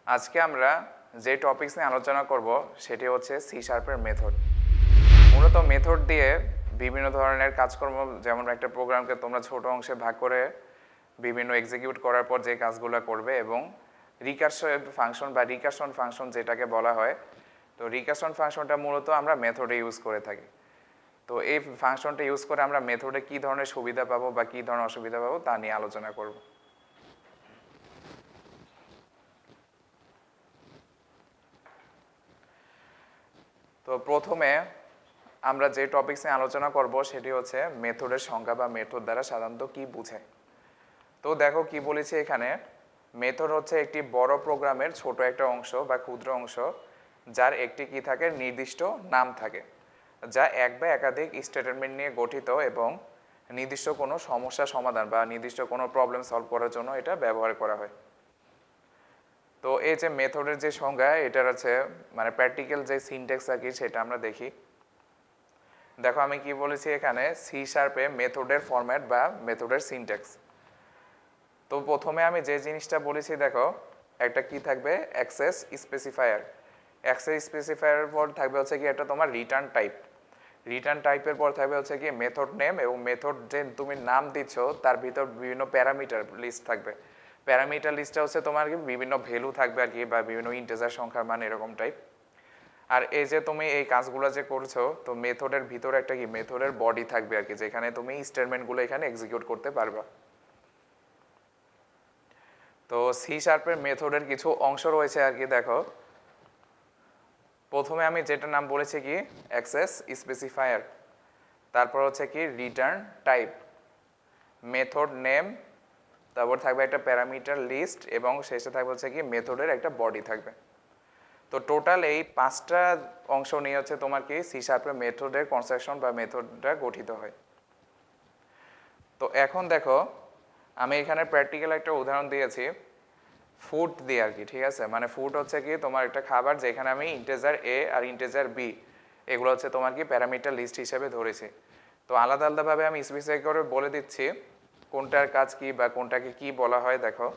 আজকে আমরা যে টপিকস নিয়ে আলোচনা করব সেটি হচ্ছে সি শার্পের মেথড। মূলত মেথড দিয়ে বিভিন্ন ধরনের কাজকর্ম, যেমন একটা প্রোগ্রামকে তোমরা ছোট অংশে ভাগ করে বিভিন্ন এক্সিকিউট করার পর যে কাজগুলো করবে, এবং রিকারসন ফাংশন বা রিকারসন ফাংশন যেটাকে বলা হয়, তো রিকারসন ফাংশনটা মূলত আমরা মেথডে ইউজ করে থাকি। তো এই ফাংশনটা ইউজ করে আমরা মেথডে কী ধরনের সুবিধা পাবো বা কী ধরনের অসুবিধা পাবো তা নিয়ে আলোচনা করব। তো প্রথমে আমরা যে টপিকস নিয়ে আলোচনা করব সেটি হচ্ছে মেথডের সংজ্ঞা বা মেথড দ্বারা সাধারণত কী বোঝায়। তো দেখো কি বলেছি এখানে, মেথড হচ্ছে একটি বড় প্রোগ্রামের ছোট একটা অংশ বা ক্ষুদ্র অংশ যার একটি কি থাকে, নির্দিষ্ট নাম থাকে, যা এক বা একাধিক স্টেটমেন্ট নিয়ে গঠিত এবং নির্দিষ্ট কোনো সমস্যা সমাধান বা নির্দিষ্ট কোনো প্রবলেম সলভ করার জন্য এটা ব্যবহার করা হয়। তো এই যে মেথডের যে সংজ্ঞা, এটার আছে মানে প্র্যাকটিক্যাল যে সিনট্যাক্স আর কি সেটা আমরা দেখি। দেখো আমি কি বলেছি এখানে, সি শার্পে মেথডের ফরম্যাট বা মেথডের সিনট্যাক্স। তো প্রথমে আমি যে জিনিসটা বলেছি, দেখো একটা কি থাকবে, অ্যাক্সেস স্পেসিফায়ার। অ্যাক্সেস স্পেসিফায়ারের পর থাকবে হচ্ছে কি একটা তোমার রিটার্ন টাইপ। রিটার্ন টাইপের পর থাকবে হচ্ছে কি মেথড নেম, এবং মেথড যে তুমি নাম দিচ্ছ তার ভিতর বিভিন্ন প্যারামিটার লিস্ট থাকবে। প্যারামিটার লিস্টটা হচ্ছে তোমার কি বিভিন্ন ভ্যালু থাকবে আর কি, বা বিভিন্ন ইন্টিজার সংখ্যার মান, এরকম টাইপ। আর এই যে তুমি এই কাজগুলো যে করছো, তো মেথডের ভিতরে একটা কি মেথডের বডি থাকবে আর কি, যেখানে তুমি স্টেটমেন্টগুলো এখানে এক্সিকিউট করতে পারবা। তো সি শার্পের মেথডের কিছু অংশ রয়েছে আর কি। দেখো প্রথমে আমি যেটা নাম বলেছি কি অ্যাক্সেস স্পেসিফায়ার, তারপর হচ্ছে কি রিটার্ন টাইপ, মেথড নেম, তারপর থাকবে একটা প্যারামিটার লিস্ট, এবং শেষে থাকবে হচ্ছে কি মেথডের একটা বডি থাকবে। তো টোটাল এই 5টা অংশ নিয়ে হচ্ছে তোমার কি সি শার্পের মেথডের কনস্ট্রাকশন বা মেথডটা গঠিত হয়। তো এখন দেখো আমি এখানে প্র্যাকটিক্যাল একটা উদাহরণ দিয়েছি ফুড দিয়ে আর কি, ঠিক আছে। মানে ফুড হচ্ছে কি তোমার একটা খাবার, যেখানে আমি ইন্টিজার এ আর ইন্টিজার বি এগুলো হচ্ছে তোমার কি প্যারামিটার লিস্ট হিসেবে ধরেছি। তো আলাদা আলাদাভাবে আমি স্পেসিফাই করে বলে দিচ্ছি কোনটার কাজ কি বা কোনটাকে কি বলা হয়। দেখো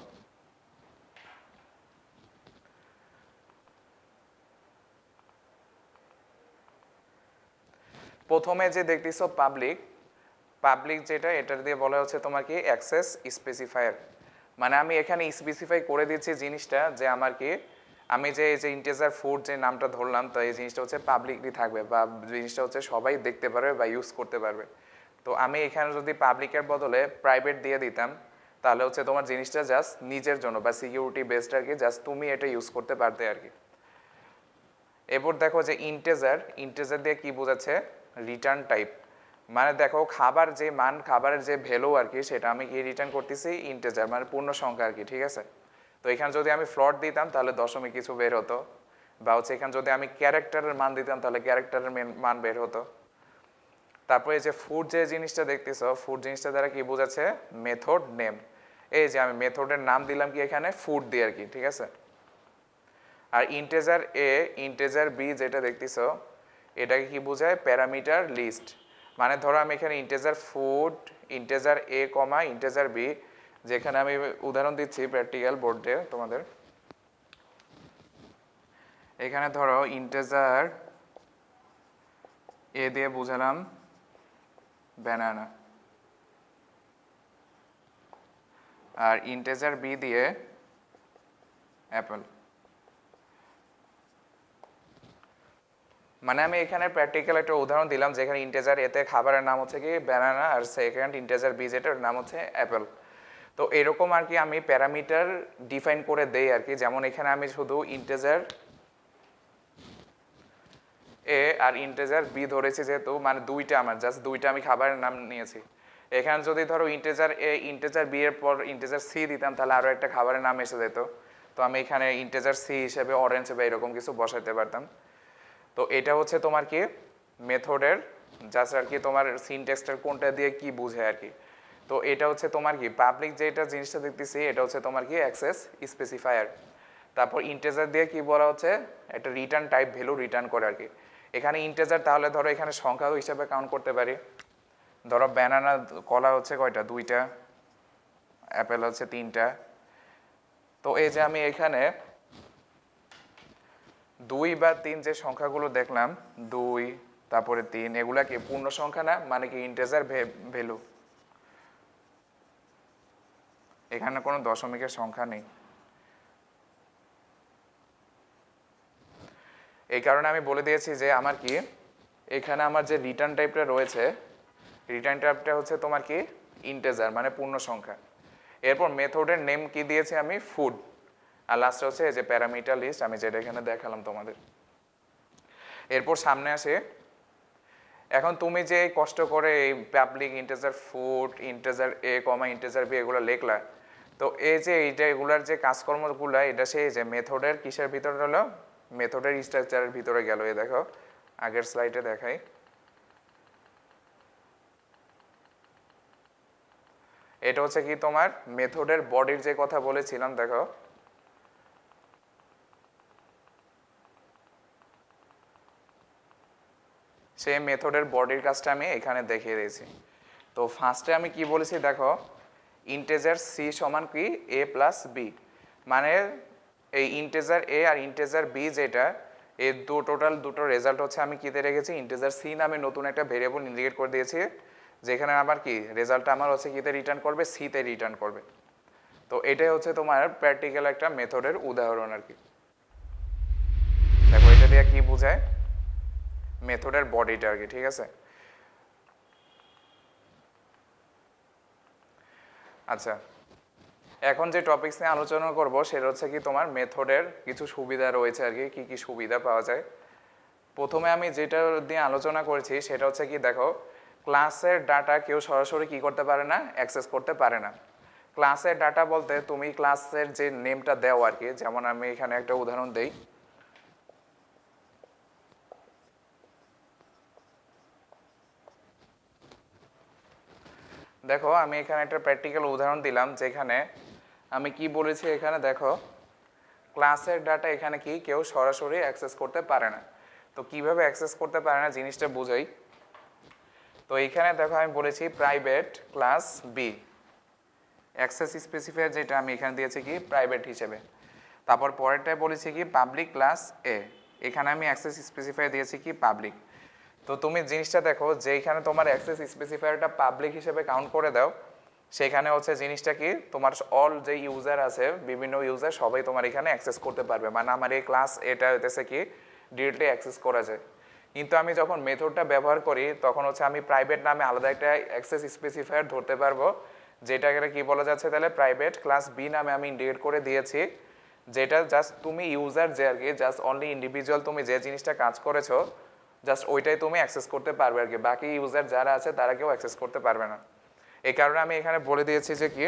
প্রথমে যে দেখতেছো পাবলিক, পাবলিক যেটা এটা দিয়ে বলা হচ্ছে তোমার কি অ্যাক্সেস স্পেসিফায়ার। মানে আমি এখানে স্পেসিফাই করে দিচ্ছি জিনিসটা, যে আমার কি আমি যে এই যে ইন্টিজার ফুড যে নামটা ধরলাম, তো এই জিনিসটা হচ্ছে পাবলিকলি থাকবে বা জিনিসটা হচ্ছে সবাই দেখতে পারবে বা ইউজ করতে পারবে। তো আমি এখানে যদি পাবলিকের বদলে প্রাইভেট দিয়ে দিতাম, তাহলে হচ্ছে তোমার জিনিসটা জাস্ট নিজের জন্য বা সিকিউরিটি বেসড আর কি, জাস্ট তুমি এটা ইউজ করতে পারতে আর কি। এরপর দেখো যে ইন্টিজার, ইন্টিজার দিয়ে কি বোঝাচ্ছে, রিটার্ন টাইপ। মানে দেখো খাবার যে মান, খাবারের যে ভ্যালু আর কি, সেটা আমি কি রিটার্ন করতেছি ইন্টিজার, মানে পূর্ণ সংখ্যা আর কি, ঠিক আছে। তো এখানে যদি আমি ফ্লট দিতাম তাহলে দশমিক কিছু বের হতো, বা হচ্ছে এখানে যদি আমি ক্যারেক্টারের মান দিতাম তাহলে ক্যারেক্টারের মান বের হতো। তারপরে এই যে ফুড যে জিনিসটা দেখতেছ, ফুড জিনিসটা দ্বারা কি বোঝাচ্ছে, মেথড নেম। এই যে আমি মেথডের নাম দিলাম কি এখানে ফুড দিয়ে আর কি, ঠিক আছে। আর ইন্টিজার এ ইন্টিজার বি যেটা দেখতেছ, এটাকে কি বোঝায়, প্যারামিটার লিস্ট। মানে ধরো আমি এখানে ইন্টিজার ফুড, ইন্টিজার এ কমা ইন্টিজার বি, যেখানে আমি উদাহরণ দিচ্ছি প্র্যাকটিক্যাল বোর্ডে তোমাদের। এখানে ধরো ইন্টিজার এ দিয়ে বুঝালাম ব্যানানা, আর ইন্টিজার বি দিয়ে অ্যাপেল। মানে আমি এখানে প্র্যাকটিক্যাল একটা উদাহরণ দিলাম, যেখানে ইন্টিজার এতে খাবারের নাম হচ্ছে কি ব্যানানা, আর সেকেন্ড ইন্টিজার বি যেটার নাম হচ্ছে অ্যাপেল। তো এরকম আর কি আমি প্যারামিটার ডিফাইন করে দেই আর কি। যেমন এখানে আমি শুধু ইন্টিজার এ আর ইন্টিজার বি ধরেছি, যেহেতু মানে দুইটা আমার জাস্ট দুইটা আমি খাবারের নাম নিয়েছি। এখানে যদি ধরো ইন্টিজার এ ইন্টিজার বি এর পর ইন্টিজার সি দিতাম, তাহলে আরও একটা খাবারের নাম এসে যেত। তো আমি এখানে ইন্টিজার সি হিসেবে অরেঞ্জ বা এরকম কিছু বসাতে পারতাম। তো এটা হচ্ছে তোমার কি মেথডের জাস্ট আর কি তোমার সিনট্যাক্সটার কোনটা দিয়ে কি বুঝে আর কি। তো এটা হচ্ছে তোমার কি পাবলিক যেটা জিনিসটা দেখতেছি, এটা হচ্ছে তোমার কি অ্যাক্সেস স্পেসিফায়ার। তারপর ইন্টিজার দিয়ে কি বলা হচ্ছে, একটা রিটার্ন টাইপ ভ্যালু রিটার্ন করে আর কি। এখানে ইন্টিজার, তাহলে ধরো এখানে সংখ্যা হিসাবে কাউন্ট করতে পারি। ধরো ব্যানানা কলা হচ্ছে কয়টা, দুইটা, অ্যাপেল হচ্ছে তিনটা। তো এই যে আমি এখানে 2 বা 3 যে সংখ্যাগুলো দেখলাম 2 তারপরে 3 এগুলা কি পূর্ণ সংখ্যা না মানে কি ইন্টিজার ভ্যালু এখানে কোনো দশমিকের সংখ্যা নেই এই কারণে আমি বলে দিয়েছি যে আমার কি এখানে আমার যে রিটার্ন টাইপটা রয়েছে রিটার্ন টাইপটা হচ্ছে তোমার কি ইন্টিজার মানে পূর্ণ সংখ্যা এরপর মেথডের নেম কি দিয়েছি আমি ফুড আর লাস্টে হচ্ছে এই যে প্যারামিটার লিস্ট আমি যেটা এখানে দেখালাম তোমাদের এরপর সামনে আসে এখন তুমি যে কষ্ট করে এই পাবলিক ইন্টিজার ফুড ইন্টিজার এ কমা ইন্টিজার বি এগুলো লিখলা তো এই যে এইটা এগুলার যে কাজকর্মগুলো এটা সেই যে মেথডের কিসের ভিতরে হলো মেথডের স্ট্রাকচারের ভিতরে গেল এই দেখো আগের স্লাইডে দেখাই এটা হচ্ছে কি তোমার মেথডের বডির যে কথা বলেছিলাম দেখো সেই মেথডের বডির কাজটা আমি এখানে দেখিয়ে দিয়েছি তো ফার্স্টে আমি কি বলেছি দেখো ইন্টিজার সি সমান কি এ প্লাস বি মানে এই ইন্টিজার এ আর ইন্টিজার বি যেটা এই টোটাল দুটো রেজাল্ট হচ্ছে আমি কিতে রেখেছি ইন্টিজার সি নামে নতুন একটা ভেরিয়েবল ইন্ডিকেট করে দিয়েছি যেখানে আবার কি রেজাল্টটা আমার হচ্ছে কিতে রিটার্ন করবে সিতে রিটার্ন করবে তো এটাই হচ্ছে তোমার প্র্যাকটিক্যাল একটা মেথডের উদাহরণ আর কি দেখো এটা দিয়ে কি বোঝায় মেথডের বডিটা আর কি ঠিক আছে আচ্ছা এখন যে টপিকস নিয়ে আলোচনা করব সেটা হচ্ছে কি তোমার মেথডের কিছু সুবিধা রয়েছে আর কি কি সুবিধা পাওয়া যায় প্রথমে আমি যেটা নিয়ে আলোচনা করেছি সেটা হচ্ছে কি দেখো ক্লাসের ডাটা কেউ সরাসরি কি করতে পারে না অ্যাক্সেস করতে পারে না ক্লাসের ডাটা বলতে তুমি ক্লাসের যে নেমটা দাও আর কি যেমন আমি এখানে একটা উদাহরণ দেই দেখো আমি এখানে একটা প্র্যাকটিক্যাল উদাহরণ দিলাম যেখানে আমি কি বলেছি এখানে দেখো ক্লাসের ডাটা এখানে কি কেউ সরাসরি অ্যাক্সেস করতে পারে না তো কিভাবে অ্যাক্সেস করতে পারে না জিনিসটা বুঝাই তো এইখানে দেখো আমি বলেছি private class be access specifier যেটা আমি এখানে দিয়েছি কি প্রাইভেট হিসেবে তারপর পরেরটায় বলেছি কি পাবলিক ক্লাস এ এখানে আমি অ্যাক্সেস স্পেসিফায়ার দিয়েছি কি পাবলিক তো তুমি জিনিসটা দেখো যেখানে তোমার অ্যাক্সেস স্পেসিফায়ারটা পাবলিক হিসেবে কাউন্ট করে দাও সেখানে হচ্ছে জিনিসটা কি তোমার অল যে ইউজার আছে বিভিন্ন ইউজার সবাই তোমার এখানে অ্যাক্সেস করতে পারবে মানে আমার এই ক্লাস এটা হইতেছে কি ডিরেক্টলি অ্যাক্সেস করা যায় কিন্তু আমি যখন মেথডটা ব্যবহার করি তখন হচ্ছে আমি প্রাইভেট নামে আলাদা একটা অ্যাক্সেস স্পেসিফায়ার ধরতে পারবো যেটাকে কি বলা যাচ্ছে তাহলে প্রাইভেট ক্লাস বি নামে আমি ইন্ডিকেট করে দিয়েছি যেটা জাস্ট তুমি ইউজার যে আর কি জাস্ট অনলি ইন্ডিভিজুয়াল তুমি যে জিনিসটা কাজ করেছো জাস্ট ওইটাই তুমি অ্যাক্সেস করতে পারবে আর কি বাকি ইউজার যারা আছে তারা কেউ অ্যাক্সেস করতে পারবে না এই কারণে আমি এখানে বলে দিয়েছি যে কি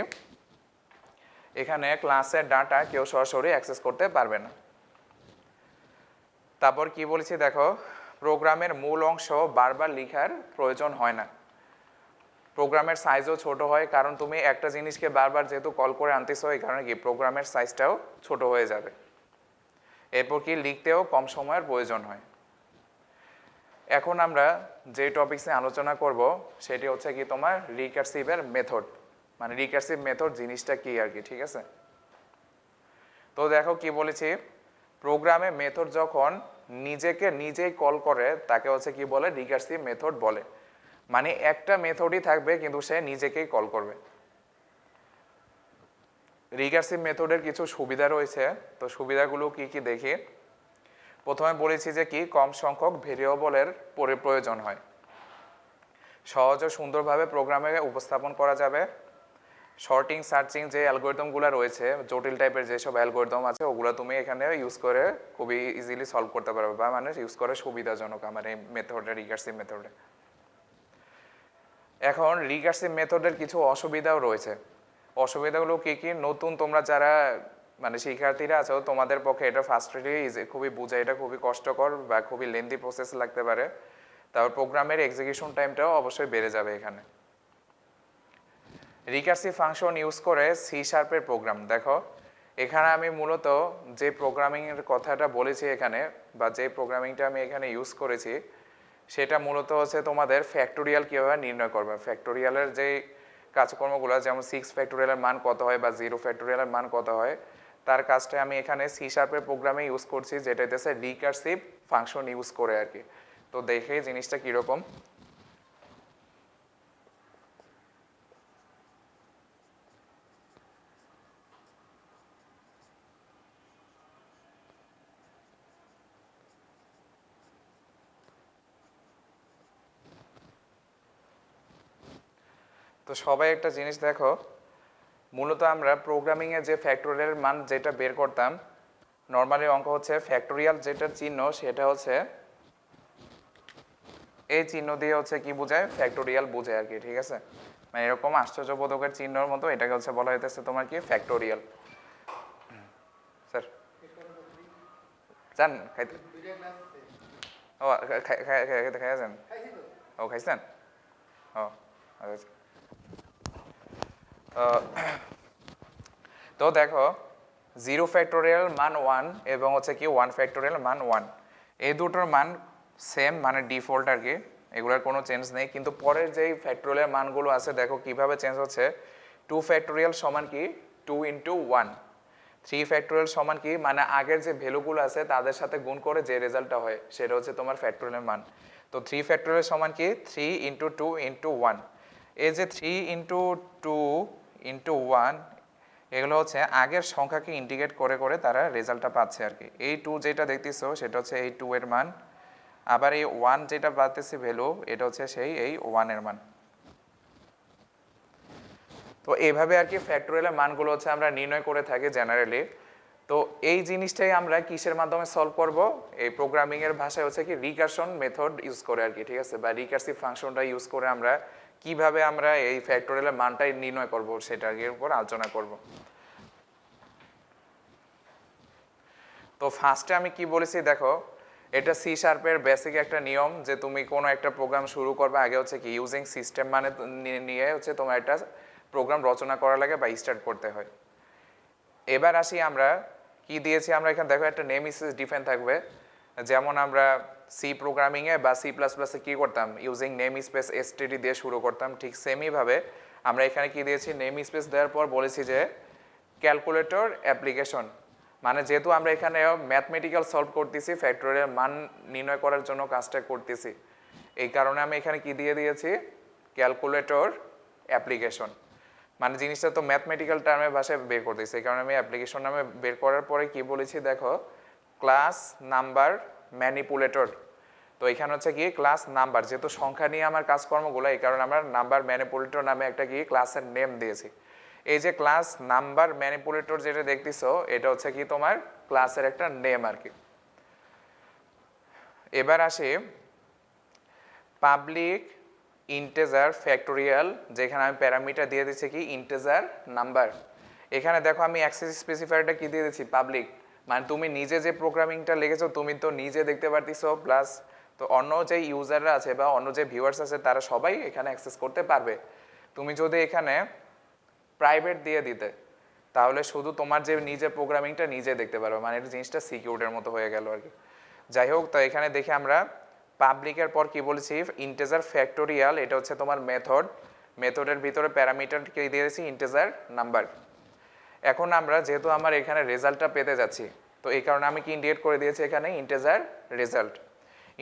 এখানে ক্লাসের ডাটা কেউ সরাসরি অ্যাক্সেস করতে পারবে না তারপর কি বলেছি দেখো প্রোগ্রামের মূল অংশ বারবার লেখার প্রয়োজন হয় না প্রোগ্রামের সাইজও ছোট হয় কারণ তুমি একটা জিনিসকে বারবার যেহেতু কল করে আনতেছো এই কারণে কি প্রোগ্রামের সাইজটাও ছোট হয়ে যাবে এরপর কি লিখতেও কম সময়ের প্রয়োজন হয় এখন আমরা যে টপিকস নিয়ে আলোচনা করব সেটি হচ্ছে কি তোমার রিকার্সিভের মেথড মানে রিকার্সিভ মেথড জিনিসটা কি আর কি ঠিক আছে তো দেখো কি বলেছি প্রোগ্রামে মেথড যখন নিজেকে নিজেই কল করে তাকে হচ্ছে কি বলে রিকার্সিভ মেথড বলে মানে একটা মেথডই থাকবে কিন্তু সে নিজেকেই কল করবে রিকার্সিভ মেথডের কিছু সুবিধা রয়েছে তো সুবিধাগুলো কি কি দেখি প্রথমে বলেছি যে কি কম সংখ্যক ভেরিয়েবলের প্রয়োজন হয় সহজ ও সুন্দরভাবে প্রোগ্রামে উপস্থাপন করা যাবে শর্টিং সার্চিং যে অ্যালগরিদমগুলো রয়েছে জটিল টাইপের যেসব অ্যালগরিদম আছে ওগুলো তুমি এখানে ইউজ করে খুবই ইজিলি সলভ করতে পারবে বা মানে ইউজ করে সুবিধাজনক আমার এই মেথডে রিকার্সিভ মেথডে এখন রিকার্সিভ মেথডের কিছু অসুবিধাও রয়েছে অসুবিধাগুলো কি কি নতুন তোমরা যারা মানে শিক্ষার্থীরা আছো তোমাদের পক্ষে এটা ফার্স্টলি খুবই বোঝা এটা খুবই কষ্টকর বা খুবই লেন্দি প্রসেস লাগতে পারে তারপর প্রোগ্রামের এক্সিকিউশন টাইমটাও অবশ্যই বেড়ে যাবে এখানে রিকার্সিভ ফাংশন ইউজ করে সি শার্পের প্রোগ্রাম দেখো এখানে আমি মূলত যে প্রোগ্রামিংয়ের কথাটা বলেছি এখানে বা যে প্রোগ্রামিংটা আমি এখানে ইউজ করেছি সেটা মূলত হচ্ছে তোমাদের ফ্যাক্টোরিয়াল কীভাবে নির্ণয় করবে ফ্যাক্টোরিয়ালের যে কাজকর্মগুলো যেমন 6 ফ্যাক্টোরিয়ালের মান কত হয় বা 0 ফ্যাক্টোরিয়ালের মান কত হয় তার কাজটা আমি এখানে সি শার্পের প্রোগ্রামে ইউজ করছি, যেটা হচ্ছে রিকার্সিভ ফাংশন ইউজ করে আর কি। তো দেখে জিনিসটা কীরকম। তো সবাই একটা জিনিস দেখো, মূলত আমরা প্রোগ্রামিংয়ে যে ফ্যাক্টোরিয়াল মান যেটা বের করতাম, নর্মালি অঙ্ক হচ্ছে ফ্যাক্টোরিয়াল যেটার চিহ্ন সেটা হচ্ছে এই চিহ্ন দিয়ে হচ্ছে কি বোঝায়, ফ্যাক্টোরিয়াল বোঝায় আর কি, ঠিক আছে। মানে এরকম আশ্চর্যবোধকের চিহ্নর মতো এটাকে হচ্ছে বলা হইতেছে তোমার কি ফ্যাক্টোরিয়াল। স্যার জান খাইতে? ও খাইছেন? ও খাইছেন? ও আচ্ছা। তো দেখো 0 ফ্যাক্টোরিয়াল মান 1 এবং হচ্ছে কি 1 ফ্যাক্টোরিয়াল মান 1, এই দুটোর মান সেম, মানে ডিফল্ট আর কি, এগুলোর কোনো চেঞ্জ নেই। কিন্তু পরের যেই ফ্যাক্টোরিয়াল মানগুলো আছে দেখো কিভাবে চেঞ্জ হচ্ছে। 2 ফ্যাক্টোরিয়াল সমান কি 2 ইন্টু 1, 3 ফ্যাক্টোরিয়াল সমান কি, মানে আগের যে ভ্যালুগুলো আছে তাদের সাথে গুণ করে যে রেজাল্টটা হয় সেটা হচ্ছে তোমার ফ্যাক্টোরিয়াল মান। তো 3 ফ্যাক্টোরিয়াল সমান কি 3 ইন্টু 2 ইন্টু 1, এই যে 3 ইন্টু 2 ইন্টু 1 এগুলো হচ্ছে আগের সংখ্যাকে ইন্টিগ্রেট করে করে তারা রেজাল্টটা পাচ্ছে আর কি। এই 2 যেটা দেখতেছো সেটা হচ্ছে এই 2 এর মান, আবার এই 1 যেটা পাচ্তেছি ভ্যালু এটা হচ্ছে সেই এই 1 এর মান। তো এইভাবে আর কি ফ্যাক্টোরিয়ালের মানগুলো হচ্ছে আমরা নির্ণয় করে থাকি জেনারেলি। তো এই জিনিসটাই আমরা কিসের মাধ্যমে সলভ করব, এই প্রোগ্রামিং এর ভাষায় হচ্ছে কি রিকারশন মেথড ইউজ করে আর কি, ঠিক আছে, বা রিকারসিভ ফাংশনটা ইউজ করে আমরা কিভাবে আমরা এই ফ্যাক্টোরিয়ালের মানটাই নির্ণয় করব সেটার উপর আলোচনা করব। তো ফার্স্টে আমি কি বলেছি দেখো, এটা সি শার্পের বেসিক একটা নিয়ম যে তুমি কোনো একটা প্রোগ্রাম শুরু করবে আগে হচ্ছে কি ইউজিং সিস্টেম মানে নিয়ে হচ্ছে তোমার একটা প্রোগ্রাম রচনা করা লাগে বা স্টার্ট করতে হয়। এবার আসি আমরা কি দিয়েছি, আমরা এখানে দেখো একটা নেম স্পেস ডিফাইন থাকবে, যেমন আমরা সি প্রোগ্রামিংয়ে বা সি প্লাস প্লাসে কী করতাম ইউজিং নেম স্পেস এসটিডি দিয়ে শুরু করতাম, ঠিক সেমইভাবে আমরা এখানে কি দিয়েছি নেম স্পেস দেওয়ার পর বলেছি যে ক্যালকুলেটর অ্যাপ্লিকেশন, মানে যেহেতু আমরা এখানে ম্যাথমেটিক্যাল সলভ করতেছি ফ্যাক্টোরিয়াল মান নির্ণয় করার জন্য কাজটা করতেছি, এই কারণে আমি এখানে কি দিয়ে দিয়েছি ক্যালকুলেটর অ্যাপ্লিকেশন, মানে জিনিসটা তো ম্যাথমেটিক্যাল টার্মের ভাষায় বের করতেছি, এই কারণে আমি অ্যাপ্লিকেশন নামে বের করার পরে কি বলেছি দেখো ক্লাস নাম্বার ম্যানিপুলেটর। তো এখানে হচ্ছে কি ক্লাস নাম্বার, যেহেতু সংখ্যা নিয়ে আমার কাজকর্মগুলো এই কারণে আমরা নাম্বার ম্যানিপুলেটর নামে একটা কি ক্লাসের নেম দিয়েছি। এই যে ক্লাস নাম্বার ম্যানিপুলেটর যেটা দেখতেছো এটা হচ্ছে কি তোমার ক্লাসের একটা নেম আর কি। এবার আসি পাবলিক ইন্টেজার ফ্যাক্টোরিয়াল, যেখানে আমি প্যারামিটার দিয়ে দিচ্ছি কি ইন্টেজার নাম্বার। এখানে দেখো আমি অ্যাক্সেস স্পেসিফায়ারটা কি দিয়ে দিচ্ছি পাবলিক, মানে তুমি নিজে যে প্রোগ্রামিংটা লিখেছো তুমি তো নিজে দেখতে পারতেছো, প্লাস তো অন্য যে ইউজাররা আছে বা অন্য যে ভিউয়ার্স আছে তারা সবাই এখানে অ্যাক্সেস করতে পারবে। তুমি যদি এখানে প্রাইভেট দিয়ে দিতে তাহলে শুধু তোমার যে নিজের প্রোগ্রামিংটা নিজে দেখতে পারবে, মানে এটা জিনিসটা সিকিউরের মতো হয়ে গেল আর কি। যাই হোক, তো এখানে দেখে আমরা পাবলিকের পর কি বলেছি ইন্টেজার ফ্যাক্টোরিয়াল, এটা হচ্ছে তোমার মেথড, মেথডের ভিতরে প্যারামিটারকে দিয়েছি ইন্টেজার নাম্বার। এখন আমরা যেহেতু আমার এখানে রেজাল্টটা পেতে যাচ্ছি, তো এই কারণে আমি কি ইন্ডিকেট করে দিয়েছি এখানে ইন্টেজার রেজাল্ট।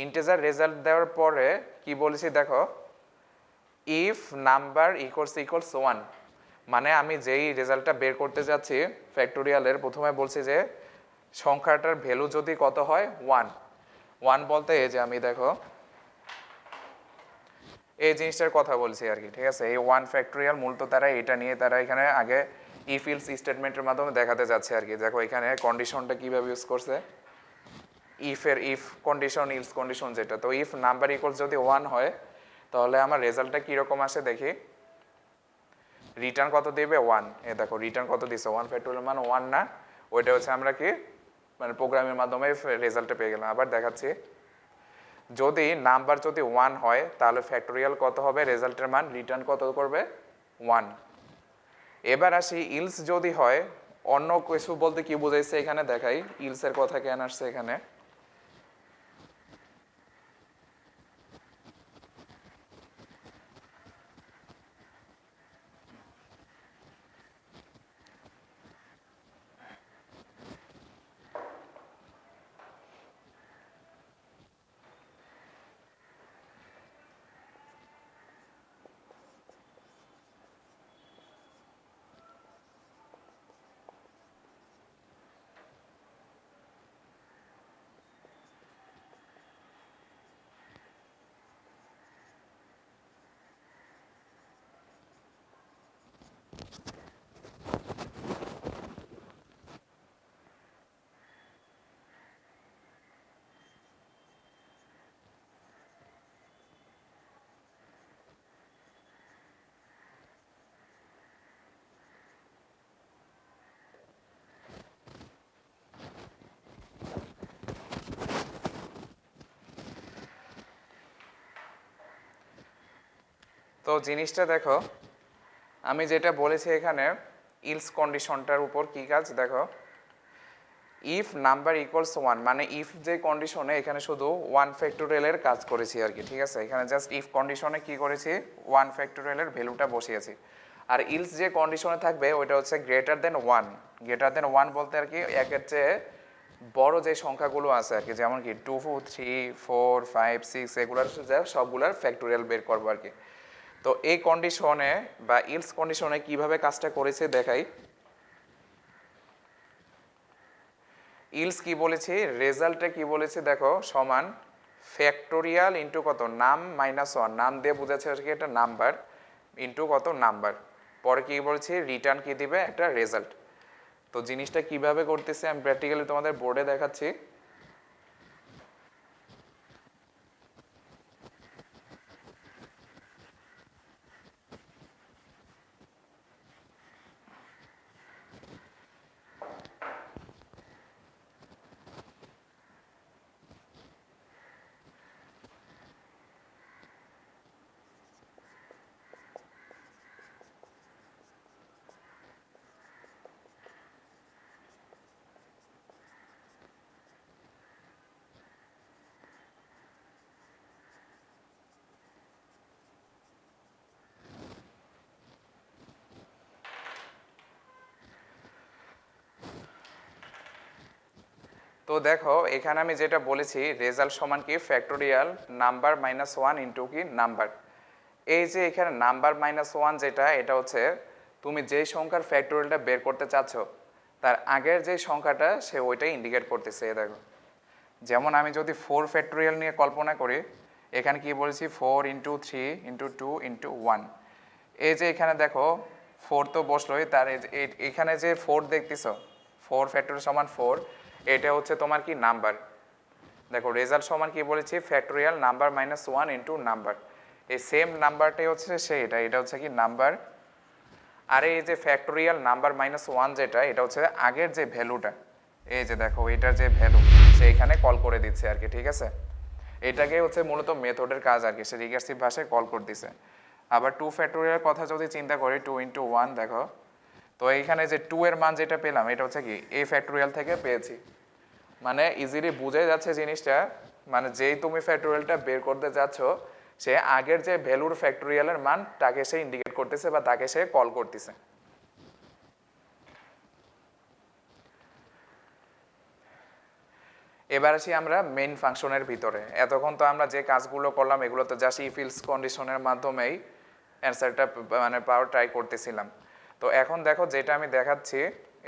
ইন্টেজার রেজাল্ট দেওয়ার পরে কি বলেছি দেখো ইফ নাম্বার ইকুয়ালস 1, মানে আমি যেই রেজাল্টটা বের করতে যাচ্ছি ফ্যাক্টোরিয়ালের প্রথমে বলছি যে সংখ্যাটার ভ্যালু যদি কত হয় 1, 1 বলতে এই যে আমি দেখো এই জিনিসটার কথা বলছি আর কি, ঠিক আছে। এই 1 ফ্যাক্টোরিয়াল মূলত তারা এটা নিয়ে তারা এখানে আগে ইফ ইলস স্টেটমেন্টের মাধ্যমে দেখাতে যাচ্ছে আর কি। দেখো এখানে কন্ডিশনটা কিভাবে ইউজ করছে, ইফের ইফ কন্ডিশন ইলস কন্ডিশন যেটা, তো ইফ নাম্বার ইকুয়ালস যদি 1 হয় তাহলে আমার রেজাল্টটা কীরকম আসে দেখি, রিটার্ন কত দেবে 1, এ দেখো রিটার্ন কত দিছে 1 ফ্যাক্টোরিয়াল মান 1 না, ওইটা হচ্ছে আমরা কি মানে প্রোগ্রামের মাধ্যমে রেজাল্টটা পেয়ে গেলাম। আবার দেখাচ্ছি যদি নাম্বার যদি 1 হয় তাহলে ফ্যাক্টোরিয়াল কত হবে রেজাল্টের মান রিটার্ন কত করবে 1। এবার আসি ইলস যদি হয়, অন্য কিছু বলতে কি বুঝাইছে এখানে দেখাই, ইলসের কথা কেন আসছে এখানে, তো জিনিসটা দেখো, আমি যেটা বলেছি এখানে ইলস কন্ডিশনটার উপর কি কাজ দেখো, ইফ নাম্বার ইকুয়ালস 1, মানে ইফ যে কন্ডিশনে এখানে শুধু 1 ফ্যাক্টোরিয়ালের কাজ করেছি আর কি, ঠিক আছে। এখানে জাস্ট ইফ কন্ডিশনে কি করেছি, 1 ফ্যাক্টোরিয়ালের ভ্যালুটা বসিয়েছি। আর ইলস যে কন্ডিশনে থাকবে ওইটা হচ্ছে গ্রেটার দেন 1। গ্রেটার দেন 1 বলতে আর কি একের চেয়ে বড় যে সংখ্যাগুলো আছে আর কি, যেমন কি 2 3 4 5 6 এগুলোর সবগুলোর ফ্যাক্টোরিয়াল বের করবো আর কি। তো এই কন্ডিশনে বা ইলস কন্ডিশনে কিভাবে কাজটা করেছে দেখাই। ইলস কি বলেছি, রেজাল্টে কি বলেছি দেখো, সমান ফ্যাক্টোরিয়াল ইন্টু কত, নাম মাইনাস 1, নাম দিয়ে বোঝাচ্ছে আর কি এটা নাম্বার, ইন্টু কত নাম্বার, পরে কি বলছি রিটার্ন কি দিবে একটা রেজাল্ট। তো জিনিসটা কিভাবে করতেছে আমি প্র্যাকটিক্যালি তোমাদের বোর্ডে দেখাচ্ছি। তো দেখো এখানে আমি যেটা বলেছি রেজাল্ট সমান কি ফ্যাক্টোরিয়াল নাম্বার মাইনাস 1 ইন্টু কি নাম্বার। এই যে এখানে নাম্বার মাইনাস 1 যেটা, এটা হচ্ছে তুমি যেই সংখ্যার ফ্যাক্টোরিয়ালটা বের করতে চাচ্ছ তার আগের যে সংখ্যাটা সে ওইটাই ইন্ডিকেট করতেছে। দেখো যেমন আমি যদি 4 ফ্যাক্টোরিয়াল নিয়ে কল্পনা করি, এখানে কি বলেছি 4 ইন্টু 3 ইন্টু 2 ইন্টু 1। এই যে এখানে দেখো 4 তো বসলোই, তার এখানে যে 4 দেখতেছ 4 ফ্যাক্টোরিয়াল সমান 4, এটা হচ্ছে তোমার কি নাম্বার। দেখো রেজাল্ট সমান কি বলেছি factorial number minus 1 into number, এই সেম নাম্বারটাই হচ্ছে এটা হচ্ছে কি নাম্বার। আর এই যে ফ্যাক্টোরিয়াল নাম্বার মাইনাস 1 যেটা, এটা হচ্ছে আগের যে ভ্যালুটা, এই যে দেখো এটার যে ভ্যালু সে এখানে কল করে দিচ্ছে আর কি, ঠিক আছে। এটাকে হচ্ছে মূলত মেথডের কাজ আর কি, সে রিকার্সিভ ভাষায় কল করে দিছে। আবার 2 ফ্যাক্টোরিয়াল কথা যদি চিন্তা করি 2 ইন্টু 1 দেখো, তো এইখানে যে 2 এর মান যেটা পেলাম এটা হচ্ছে কি এই ফ্যাক্টোরিয়াল থেকে পেয়েছি। মানে ইজিলি বুঝাই যাচ্ছে জিনিসটা, মানে যেই তুমি ফ্যাক্টোরিয়ালটা বের করতে যাচ্ছ সে আগের যে ভ্যালুর ফ্যাক্টোরিয়ালের মান তাকে সে ইন্ডিকেট করতেছে বা তাকে সে কল করতেছে। এবার আসি আমরা মেইন ফাংশনের ভিতরে। এতক্ষণ তো আমরা যে কাজগুলো করলাম এগুলো তো জাস্ট ইফ এলস কন্ডিশনের মাধ্যমেই অ্যান্সারটা মানে পাওয়ার ট্রাই করতেছিলাম। তো এখন দেখো যেটা আমি দেখাচ্ছি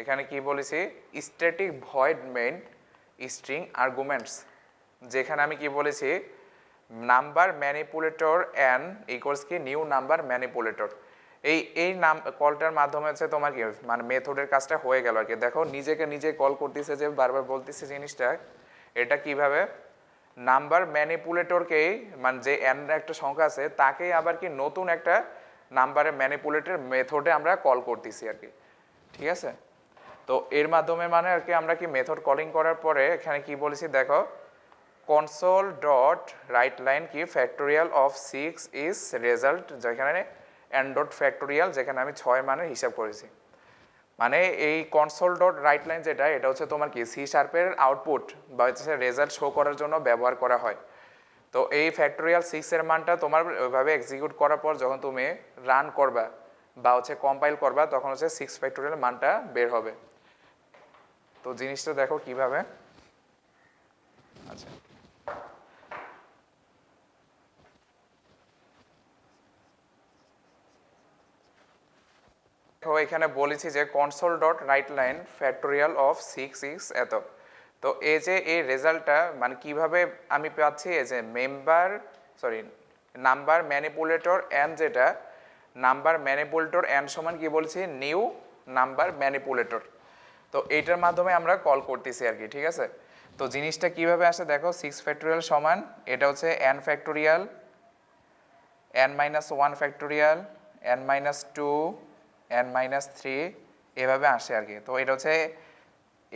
এখানে কি বলেছি, static void main string arguments, যেখানে আমি কি বলেছি নাম্বার ম্যানিপুলেটর অ্যান ইকুয়ালস কি নিউ নাম্বার ম্যানিপুলেটর। এই নাম কলটার মাধ্যমে হচ্ছে তোমার কি মানে মেথডের কাজটা হয়ে গেল আর কি। দেখো নিজেকে নিজে কল করতেছে যে বারবার বলতেছে জিনিসটা, এটা কিভাবে নাম্বার ম্যানিপুলেটরকেই মানে যে এন একটা সংখ্যা আছে তাকেই আবার কি নতুন একটা নাম্বারের ম্যানিপুলেটর মেথডে আমরা কল করতেছি আর কি, ঠিক আছে। তো এর মাধ্যমে মানে আর কি আমরা কি মেথড কলিং করার পরে এখানে কি বলেছি দেখো, কনসোল ডট রাইট লাইন কি ফ্যাক্টোরিয়াল অফ 6 ইজ রেজাল্ট, যেখানে এন ডট ফ্যাক্টোরিয়াল যেখানে আমি 6 মানের হিসাব করেছি। মানে এই কনসোল ডট রাইট লাইন যেটা, এটা হচ্ছে তোমার কি সি শার্পের আউটপুট বা হচ্ছে রেজাল্ট শো করার জন্য ব্যবহার করা হয়। তো এই ফ্যাক্টোরিয়াল 6 এর মানটা তোমার ওইভাবে এক্সিকিউট করার পর যখন তুমি রান করবা বা হচ্ছে কম্পাইল করবা তখন হচ্ছে 6 ফ্যাক্টোরিয়াল মানটা বের হবে। তো জিনিসটা দেখো কিভাবে, আচ্ছা এখানে বলেছি যে console dot right line factorial of 6 is এত। তো এই যে এই রেজাল্টটা মানে কিভাবে আমি পাচ্ছি, এই যে নাম্বার ম্যানিপুলেটর এন, যেটা নাম্বার ম্যানিপুলেটর এন সমান কি বলছি নিউ নাম্বার ম্যানিপুলেটর। তো এইটার মাধ্যমে আমরা কল করতেছি আর কি, ঠিক আছে। তো জিনিসটা কিভাবে আসে দেখো, 6 ফ্যাক্টোরিয়াল সমান এটা হচ্ছে N factorial N minus 1 factorial N minus 2 N minus 3 এভাবে আসে আর কি। তো এটা হচ্ছে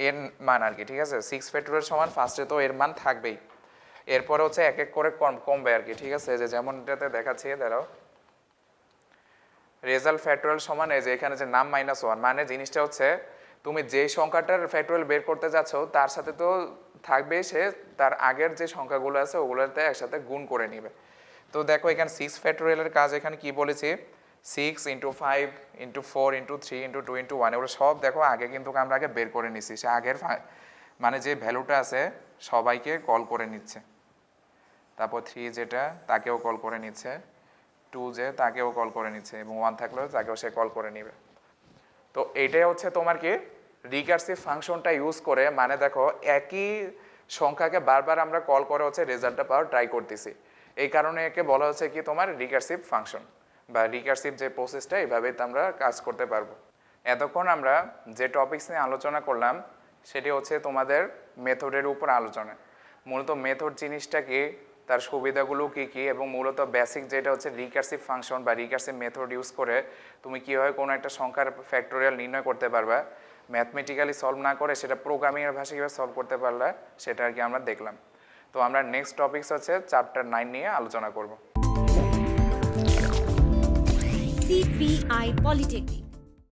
এর মান আর কি, ঠিক আছে। 6 ফ্যাক্টোরিয়াল সমান ফার্স্টে তো এর মান থাকবেই, এরপরে হচ্ছে এক এক করে কমবে আর কি, ঠিক আছে। যে যেমন এটাতে দেখাচ্ছি দাঁড়াও, রেজাল্ট ফ্যাক্টোরিয়াল সমান এই যে এখানে যে নাম -1 মানে জিনিসটা হচ্ছে তুমি যে সংখ্যাটার ফ্যাক্টোরিয়াল বের করতে যাচ্ছ তার সাথে তো থাকবে সে তার আগের যে সংখ্যাগুলো আছে ওগুলোতে একসাথে গুণ করে নেবে। তো দেখো এখানে 6 ফ্যাক্টোরিয়ালের কাজ এখানে কি বলেছি 6 × 5 × 4 × 3 × 2 × 1 এগুলো সব দেখো আগে কিন্তু আমরা আগে বের করে নিছি, সে আগের মানে যে ভ্যালুটা আছে সবাইকে কল করে নিচ্ছে। তারপর 3 যেটা তাকেও কল করে নিচ্ছে, 2 যে তাকেও কল করে নিচ্ছে এবং 1 থাকলেও তাকেও সে কল করে নেবে। তো এটাই হচ্ছে তোমার কি রিকার্সিভ ফাংশনটা ইউজ করে, মানে দেখো একই সংখ্যাকে বারবার আমরা কল করে হচ্ছে রেজাল্টটা পাওয়ার ট্রাই করতেছি, এই কারণে একে বলা হচ্ছে কি তোমার রিকার্সিভ ফাংশন বা রিকার্সিভ যে প্রসেসটা এইভাবেই আমরা কাজ করতে পারবো। এতক্ষণ আমরা যে টপিকস নিয়ে আলোচনা করলাম সেটি হচ্ছে তোমাদের মেথডের উপর আলোচনা। মূলত মেথড জিনিসটা কি, তার সুবিধাগুলো কী কী এবং মূলত বেসিক যেটা হচ্ছে রিকার্সিভ ফাংশন বা রিকার্সিভ মেথড ইউজ করে তুমি কীভাবে কোনো একটা সংখ্যার ফ্যাক্টোরিয়াল নির্ণয় করতে পারবা, ম্যাথমেটিক্যালি সলভ না করে সেটা প্রোগ্রামিংয়ের ভাষায় কীভাবে সলভ করতে পারলে সেটা আর কি আমরা দেখলাম। তো আমরা নেক্সট টপিকস হচ্ছে চ্যাপ্টার 9 নিয়ে আলোচনা করব। CPI Polytechnic